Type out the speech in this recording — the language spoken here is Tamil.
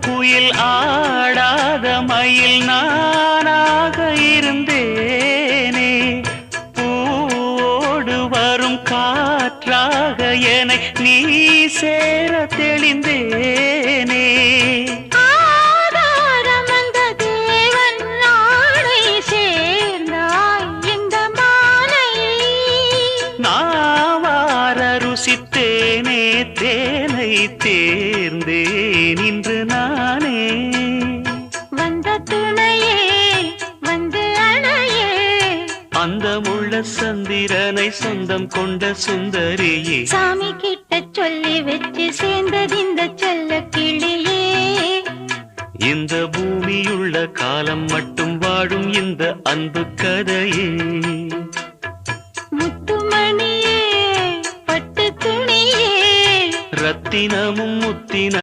குயில் ஆடாத மயில் நானாக இருந்தேனே. பூவோடு வரும் காற்றாக என்னை நீ சேர தெளிந்தேனே. ருசித்தேனே தேனை தேர்ந்தேன் இன்று நானே. வந்த துணையே வந்து அணையே, அந்த முள்ள சந்திரனை சொந்தம் கொண்ட சுந்தரியே. சாமி கிட்ட சொல்லி வச்சு சேர்ந்தது இந்த செல்ல கிளியே. இந்த பூமியுள்ள காலம் மட்டும் வாழும் இந்த அன்பு